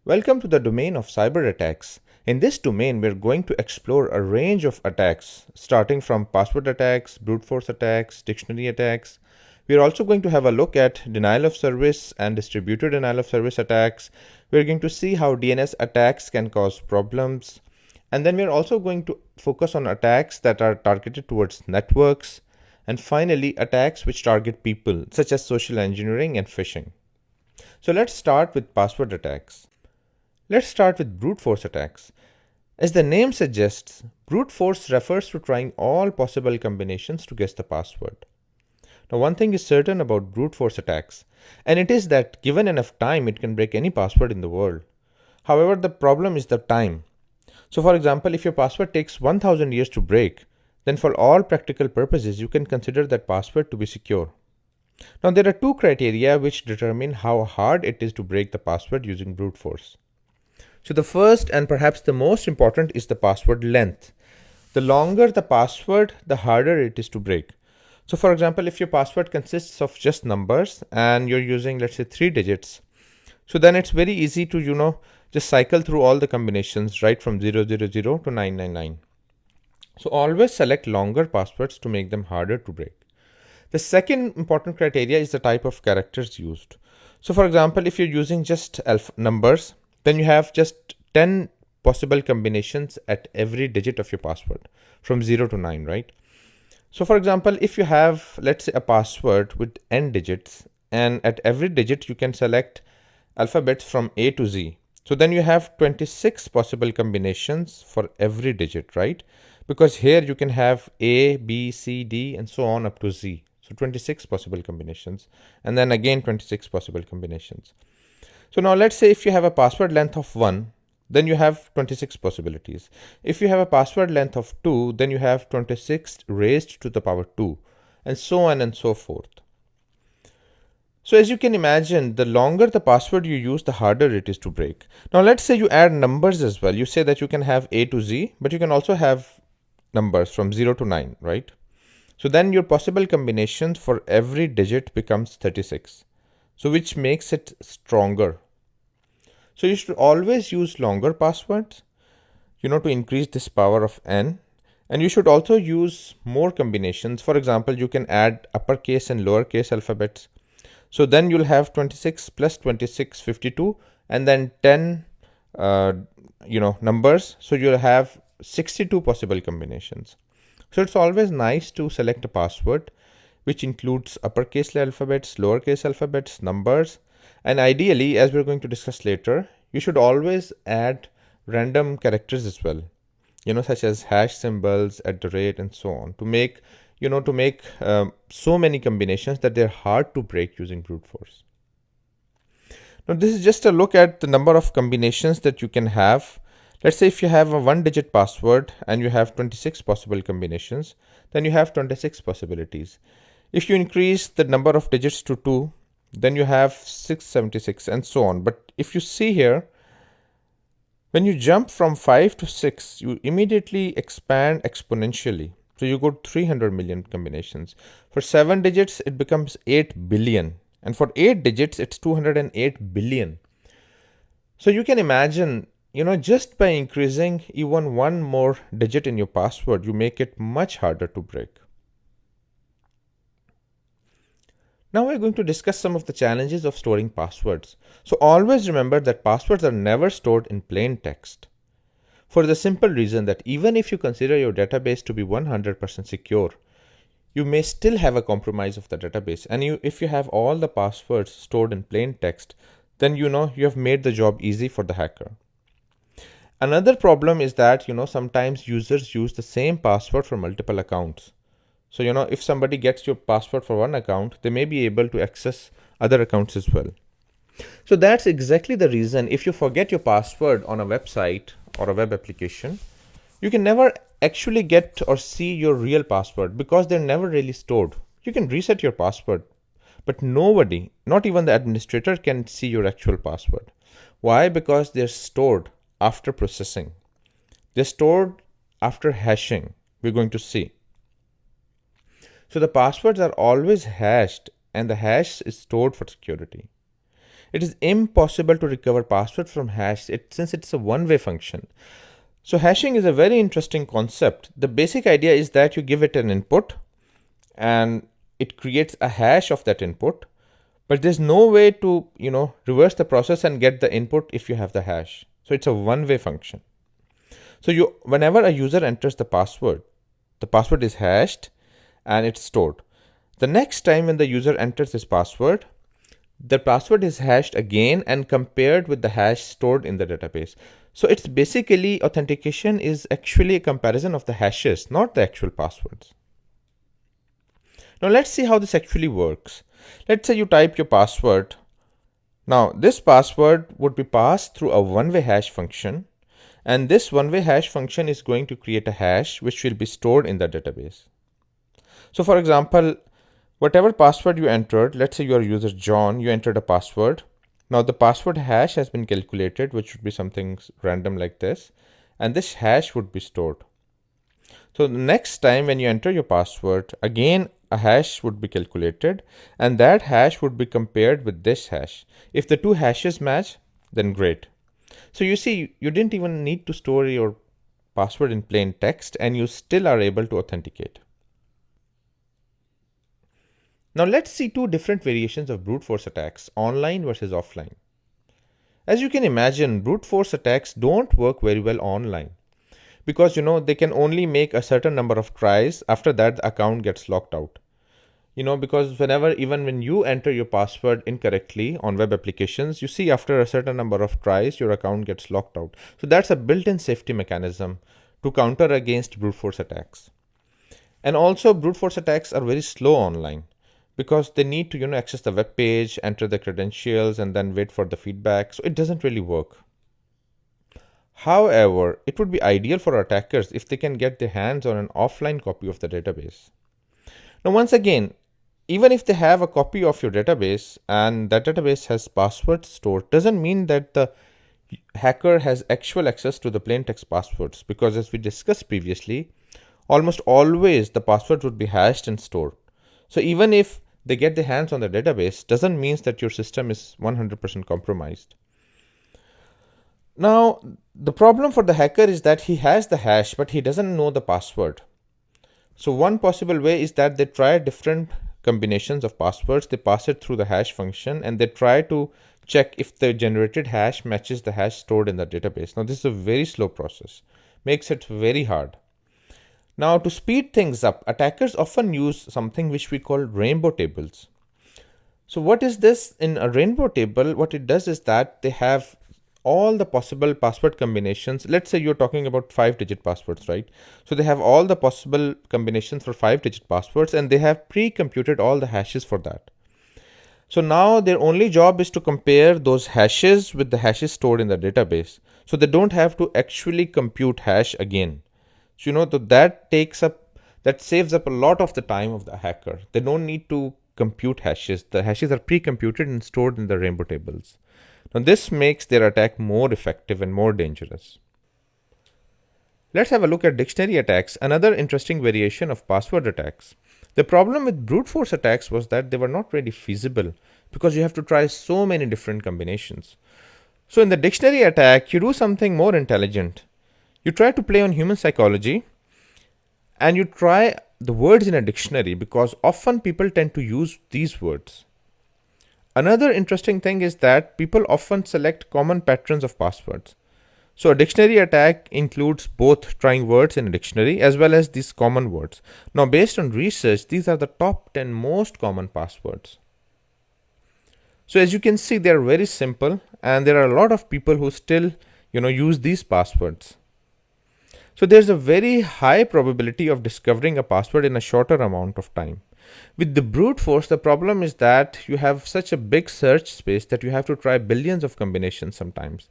Welcome to the domain of cyber attacks. In this domain, we're going to explore a range of attacks, starting from password attacks, brute force attacks, dictionary attacks. We're also going to have a look at denial of service and distributed denial of service attacks. We're going to see how DNS attacks can cause problems. And then we're also going to focus on attacks that are targeted towards networks. And finally, attacks which target people, such as social engineering and phishing. So let's start with password attacks. Let's start with brute force attacks. As the name suggests, brute force refers to trying all possible combinations to guess the password. Now, one thing is certain about brute force attacks, and it is that given enough time, it can break any password in the world. However, the problem is the time. So, for example, if your password takes 1000 years to break, then for all practical purposes, you can consider that password to be secure. Now, there are two criteria which determine how hard it is to break the password using brute force. So the first and perhaps the most important is the password length. The longer the password, the harder it is to break. So for example, if your password consists of just numbers and you're using, let's say, 3 digits, so then it's very easy to, just cycle through all the combinations right from 000 to 999. So always select longer passwords to make them harder to break. The second important criteria is the type of characters used. So for example, if you're using just numbers, then you have just 10 possible combinations at every digit of your password from 0 to 9, right? So for example, if you have, let's say, a password with n digits, and at every digit you can select alphabets from A to Z. So then you have 26 possible combinations for every digit, right? Because here you can have A, B, C, D, and so on up to Z. So 26 possible combinations, and then again 26 possible combinations. So now let's say if you have a password length of 1, then you have 26 possibilities. If you have a password length of 2, then you have 26 raised to the power 2, and so on and so forth. So as you can imagine, the longer the password you use, the harder it is to break. Now let's say you add numbers as well. You say that you can have A to Z, but you can also have numbers from 0 to 9, right? So then your possible combinations for every digit becomes 36. So which makes it stronger. So you should always use longer passwords, to increase this power of n. And you should also use more combinations. For example, you can add uppercase and lowercase alphabets. So then you'll have 26 plus 26, 52, and then 10, numbers. So you'll have 62 possible combinations. So it's always nice to select a password which includes uppercase alphabets, lowercase alphabets, numbers, and ideally, as we're going to discuss later, you should always add random characters as well, such as hash symbols, @ and so on, to make so many combinations that they're hard to break using brute force. Now, this is just a look at the number of combinations that you can have. Let's say if you have a 1-digit password and you have 26 possible combinations, then you have 26 possibilities. If you increase the number of digits to 2, then you have 676 and so on. But if you see here, when you jump from 5 to 6, you immediately expand exponentially. So you go 300 million combinations. For 7 digits, it becomes 8 billion. And for 8 digits, it's 208 billion. So you can imagine, just by increasing even one more digit in your password, you make it much harder to break. Now we're going to discuss some of the challenges of storing passwords. So always remember that passwords are never stored in plain text. For the simple reason that even if you consider your database to be 100% secure, you may still have a compromise of the database. And if you have all the passwords stored in plain text, then you have made the job easy for the hacker. Another problem is that sometimes users use the same password for multiple accounts. So, if somebody gets your password for one account, they may be able to access other accounts as well. So that's exactly the reason if you forget your password on a website or a web application, you can never actually get or see your real password because they're never really stored. You can reset your password, but nobody, not even the administrator, can see your actual password. Why? Because they're stored after processing. They're stored after hashing. We're going to see. So the passwords are always hashed and the hash is stored for security. It is impossible to recover password from hash since it's a one-way function. So hashing is a very interesting concept. The basic idea is that you give it an input and it creates a hash of that input, but there's no way to reverse the process and get the input if you have the hash. So it's a one-way function. So whenever a user enters the password is hashed and it's stored. The next time when the user enters this password, the password is hashed again and compared with the hash stored in the database. So it's basically, authentication is actually a comparison of the hashes, not the actual passwords. Now let's see how this actually works. Let's say you type your password. Now this password would be passed through a one-way hash function, and this one-way hash function is going to create a hash which will be stored in the database. So for example, whatever password you entered, let's say you are user John, you entered a password. Now the password hash has been calculated, which would be something random like this, and this hash would be stored. So the next time when you enter your password, again a hash would be calculated, and that hash would be compared with this hash. If the two hashes match, then great. So you see, you didn't even need to store your password in plain text, and you still are able to authenticate. Now let's see two different variations of brute force attacks, online versus offline. As you can imagine, brute force attacks don't work very well online because they can only make a certain number of tries. After that, the account gets locked out. Because even when you enter your password incorrectly on web applications, you see after a certain number of tries, your account gets locked out. So that's a built-in safety mechanism to counter against brute force attacks. And also brute force attacks are very slow online, because they need to access the web page, enter the credentials, and then wait for the feedback. So it doesn't really work. However, it would be ideal for attackers if they can get their hands on an offline copy of the database. Now once again, even if they have a copy of your database and that database has passwords stored, doesn't mean that the hacker has actual access to the plain text passwords, because as we discussed previously, almost always the passwords would be hashed and stored. So even if they get their hands on the database, doesn't mean that your system is 100% compromised. Now, the problem for the hacker is that he has the hash, but he doesn't know the password. So one possible way is that they try different combinations of passwords, they pass it through the hash function, and they try to check if the generated hash matches the hash stored in the database. Now, this is a very slow process, makes it very hard. Now, to speed things up, attackers often use something which we call rainbow tables. So what is this? In a rainbow table, what it does is that they have all the possible password combinations. Let's say you're talking about 5-digit passwords, right? So they have all the possible combinations for 5-digit passwords, and they have pre-computed all the hashes for that. So now their only job is to compare those hashes with the hashes stored in the database. So they don't have to actually compute hash again. So that saves up a lot of the time of the hacker. They don't need to compute hashes. The hashes are pre-computed and stored in the rainbow tables. Now this makes their attack more effective and more dangerous. Let's have a look at dictionary attacks, another interesting variation of password attacks. The problem with brute force attacks was that they were not really feasible because you have to try so many different combinations. So in the dictionary attack, you do something more intelligent. You try to play on human psychology and you try the words in a dictionary, because often people tend to use these words. Another interesting thing is that people often select common patterns of passwords. So a dictionary attack includes both trying words in a dictionary as well as these common words. Now, based on research, these are the top 10 most common passwords. So as you can see, they are very simple, and there are a lot of people who still use these passwords. So there's a very high probability of discovering a password in a shorter amount of time. With the brute force, the problem is that you have such a big search space that you have to try billions of combinations sometimes.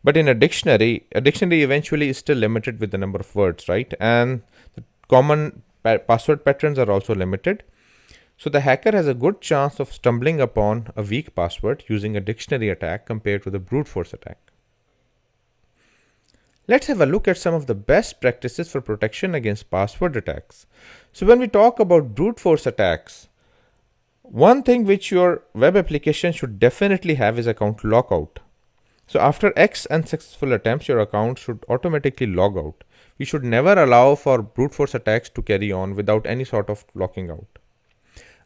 But in a dictionary eventually is still limited with the number of words, right? And the common password patterns are also limited. So the hacker has a good chance of stumbling upon a weak password using a dictionary attack compared to the brute force attack. Let's have a look at some of the best practices for protection against password attacks. So when we talk about brute force attacks, One thing which your web application should definitely have is account logout. So after X unsuccessful attempts, your account should automatically log out. We should never allow for brute force attacks to carry on without any sort of logging out.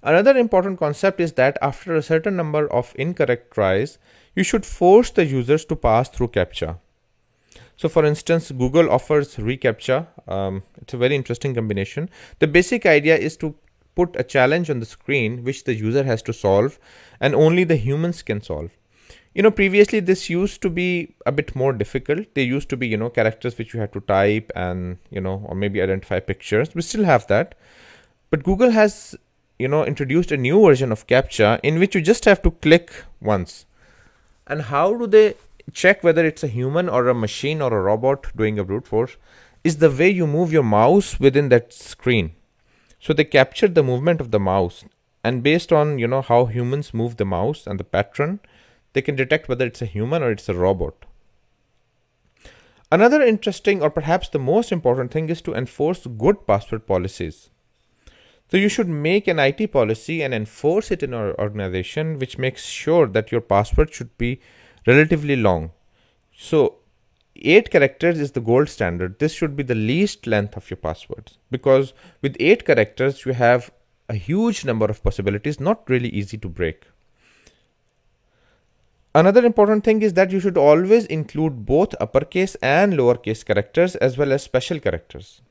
Another important concept is that after a certain number of incorrect tries, you should force the users to pass through CAPTCHA. So for instance, Google offers reCAPTCHA. It's a very interesting combination. The basic idea is to put a challenge on the screen which the user has to solve, and only the humans can solve. Previously this used to be a bit more difficult. There used to be, characters which you had to type and, or maybe identify pictures. We still have that. But Google has, introduced a new version of CAPTCHA in which you just have to click once. And how do they check whether it's a human or a machine or a robot doing a brute force? Is the way you move your mouse within that screen. So they capture the movement of the mouse, and based on, how humans move the mouse and the pattern, they can detect whether it's a human or it's a robot. Another interesting, or perhaps the most important thing, is to enforce good password policies. So you should make an IT policy and enforce it in our organization, which makes sure that your password should be relatively long. So 8 characters is the gold standard. This should be the least length of your passwords, because with 8 characters you have a huge number of possibilities, not really easy to break. Another important thing is that you should always include both uppercase and lowercase characters as well as special characters.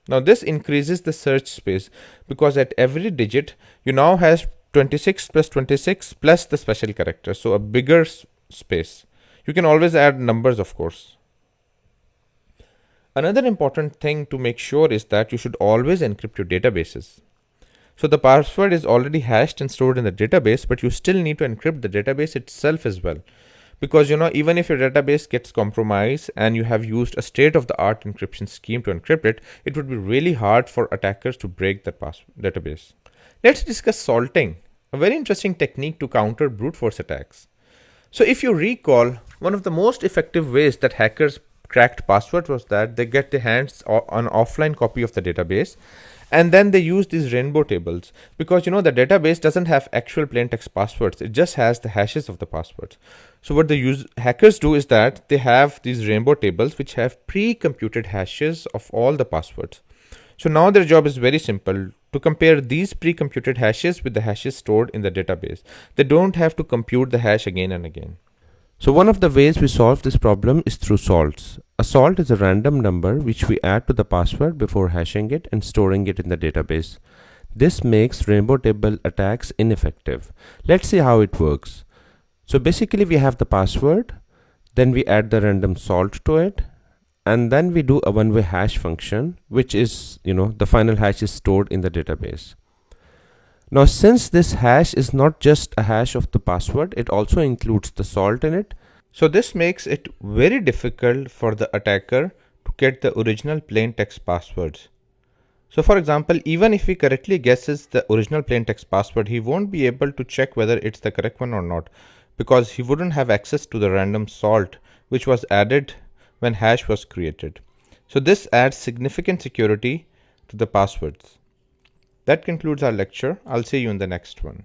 Now this increases the search space, because at every digit you now have 26 plus 26 plus the special character, so a bigger space. You can always add numbers, of course. Another important thing to make sure is that you should always encrypt your databases. So the password is already hashed and stored in the database, but you still need to encrypt the database itself as well. Because even if your database gets compromised and you have used a state-of-the-art encryption scheme to encrypt it, it would be really hard for attackers to break that database. Let's discuss salting, a very interesting technique to counter brute force attacks. So if you recall, one of the most effective ways that hackers cracked passwords was that they get their hands on an offline copy of the database, and then they use these rainbow tables, because the database doesn't have actual plain text passwords, it just has the hashes of the passwords. So what the hackers do is that they have these rainbow tables which have pre-computed hashes of all the passwords. So now their job is very simple, to compare these pre-computed hashes with the hashes stored in the database. They don't have to compute the hash again and again. So one of the ways we solve this problem is through salts. A salt is a random number which we add to the password before hashing it and storing it in the database. This makes rainbow table attacks ineffective. Let's see how it works. So basically we have the password, then we add the random salt to it, and then we do a one-way hash function, which is, the final hash is stored in the database. Now since this hash is not just a hash of the password, it also includes the salt in it. So this makes it very difficult for the attacker to get the original plain text passwords. So for example, even if he correctly guesses the original plain text password, he won't be able to check whether it's the correct one or not, because he wouldn't have access to the random salt which was added when hash was created. So this adds significant security to the passwords. That concludes our lecture. I'll see you in the next one.